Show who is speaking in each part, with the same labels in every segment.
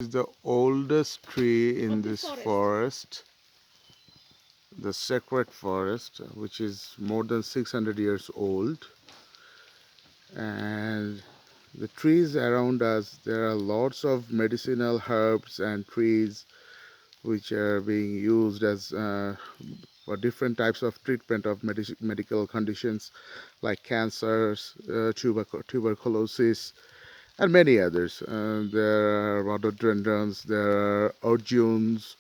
Speaker 1: Is the oldest tree in this forest, the sacred forest, which is more than 600 years old. And the trees around us, there are lots of medicinal herbs and trees which are being used as for different types of treatment of medical conditions like cancers, tuberculosis, and many others. There are rhododendrons, there are arjuns,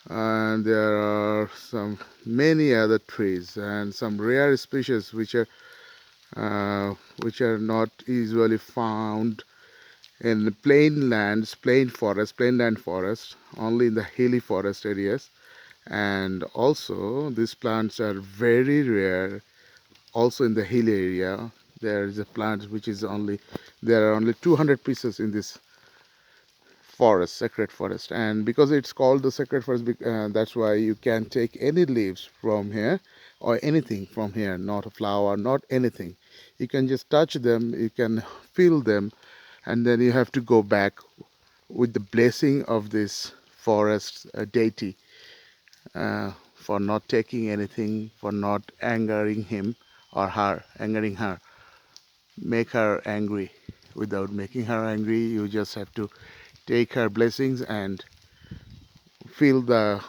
Speaker 1: and there are some many other trees and some rare species uh, which are not usually found in plain lands, plainland forests, only in the hilly forest areas. And also, these plants are very rare. Also, in the hilly area, there is a plant which is only there are only 200 pieces in this forest, sacred forest. And because it's called the sacred forest, that's why you can take any leaves from here or anything from here, not a flower, not anything. You can just touch them, you can feel them, and then you have to go back with the blessing of this forest deity, for not taking anything, for not angering him or her, angering her, make her angry. Without making her angry, you just have to take her blessings and feel the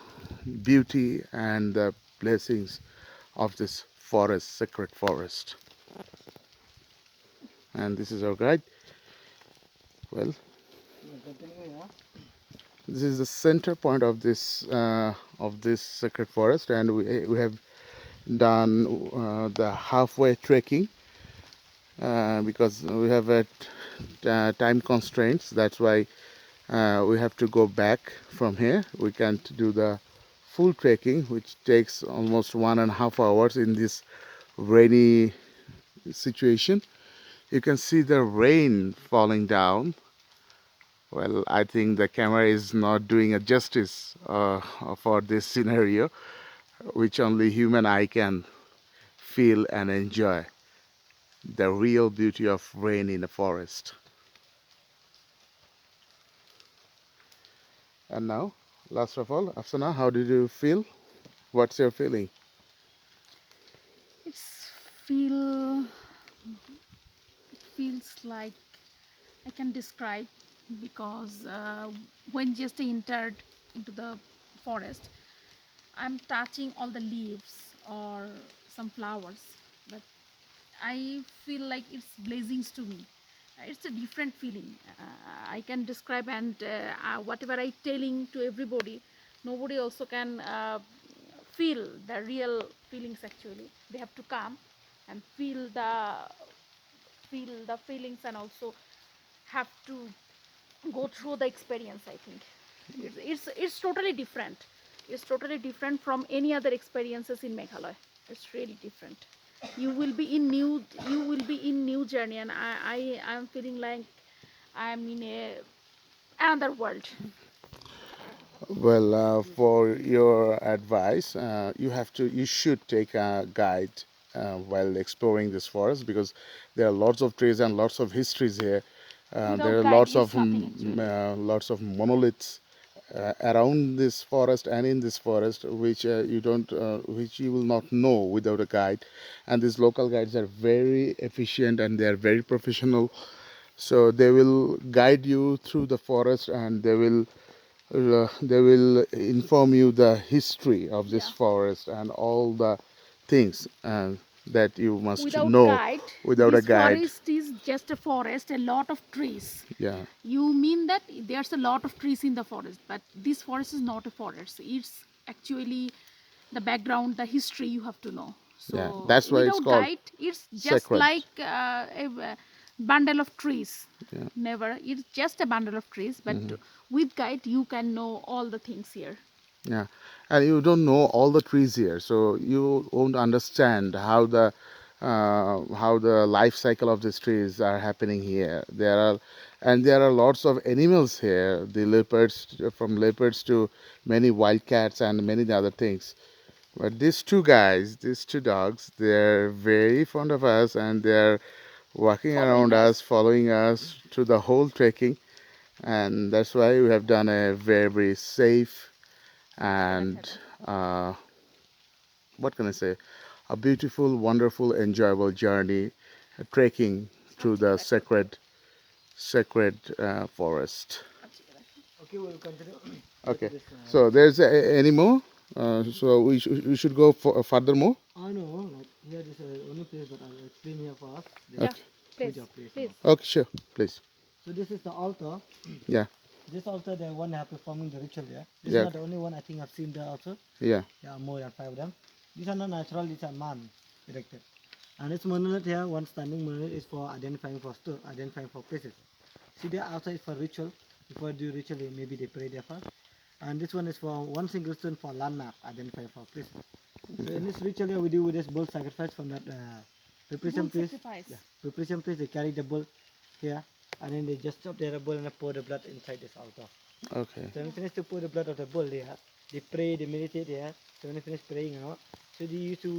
Speaker 1: beauty and the blessings of this forest, sacred forest. And this is our guide. Well, this is the center point of this sacred forest, and we have done the halfway trekking because we have time constraints. That's why we have to go back from here. We can't do the full trekking, which takes almost 1.5 hours in this rainy situation. You can see the rain falling down. Well, I think the camera is not doing a justice for this scenario, which only human eye can feel and enjoy the real beauty of rain in a forest. And now, last of all, Afsana, how did you feel? What's your feeling?
Speaker 2: It's feel it feels like I can describe because when just I entered into the forest, I'm touching all the leaves or some flowers, but I feel like it's blessings to me. It's a different feeling. I can describe, and whatever I telling to everybody, nobody also can feel the real feelings. Actually, they have to come and feel the feelings, and also have to go through the experience. I think it's totally different. It's totally different from any other experiences in Meghalaya. It's really different. You will be in new journey, and I am feeling like I'm in another world.
Speaker 1: Well, for your advice, you should take a guide while exploring this forest because there are lots of trees and lots of histories here. There
Speaker 2: Without
Speaker 1: are
Speaker 2: guide, it's nothing actually.
Speaker 1: lots of monoliths around this forest and in this forest, which you will not know without a guide. And these local guides are very efficient and they are very professional. So they will guide you through the forest and they will inform you the history of this
Speaker 2: Yeah.
Speaker 1: forest and all the things that you must
Speaker 2: Without
Speaker 1: know
Speaker 2: guide,
Speaker 1: without a
Speaker 2: this
Speaker 1: guide.
Speaker 2: forest is just a forest, a lot of trees.
Speaker 1: Yeah,
Speaker 2: You mean that there's a lot of trees in the forest, but this forest is not a forest. It's actually the background, the history you have to know.
Speaker 1: yeah.
Speaker 2: So
Speaker 1: That's why it's
Speaker 2: without
Speaker 1: called
Speaker 2: guide, it's just
Speaker 1: sacred.
Speaker 2: like a bundle of trees.
Speaker 1: Yeah.
Speaker 2: Never, it's just a bundle of trees, but
Speaker 1: Hmm.
Speaker 2: with guide, you can know all the things here.
Speaker 1: Yeah, and you don't know all the trees here, so you won't understand how the life cycle of these trees are happening here. There are lots of animals here, the leopards, from leopards to many wildcats and many other things. But these two guys, these two dogs, they're very fond of us and they're walking around
Speaker 2: Following
Speaker 1: us,
Speaker 2: us.
Speaker 1: following us through the whole trekking. and that's why we have done a very safe and uh, what can I say, a beautiful, wonderful, enjoyable journey, trekking through the sacred forest.
Speaker 3: Okay, we'll continue. Go to
Speaker 1: Okay,
Speaker 3: this.
Speaker 1: so there's any more? So we should go for, furthermore.
Speaker 3: I know, like here this only place, but I'll explain here for us. This
Speaker 2: Yeah,
Speaker 1: Okay.
Speaker 2: please,
Speaker 3: puja place
Speaker 2: please.
Speaker 3: now.
Speaker 1: Okay, sure, please.
Speaker 3: So this is the altar.
Speaker 1: Yeah,
Speaker 3: This altar, the one have performing the ritual there. This is
Speaker 1: yeah,
Speaker 3: not the only one. I think I've seen there also.
Speaker 1: yeah.
Speaker 3: There are more than 5 of them. These are not natural. These are man erected. And this monolith here, one standing monolith, is for identifying for store, identifying for places. See there outside for ritual. Before do ritual, maybe they pray there first. And this one is for one single stone for landmark, identifying for places. So in this ritual here, we do with this bull sacrifice from that preparation
Speaker 2: Bull
Speaker 3: place.
Speaker 2: sacrifice.
Speaker 3: Yeah, preparation place. They carry the bull here, and then they just chop their bull and pour the blood inside this altar.
Speaker 1: Okay.
Speaker 3: So when they finish to pour the blood of the bull, they pray, they meditate here. So when they finish praying, so they used to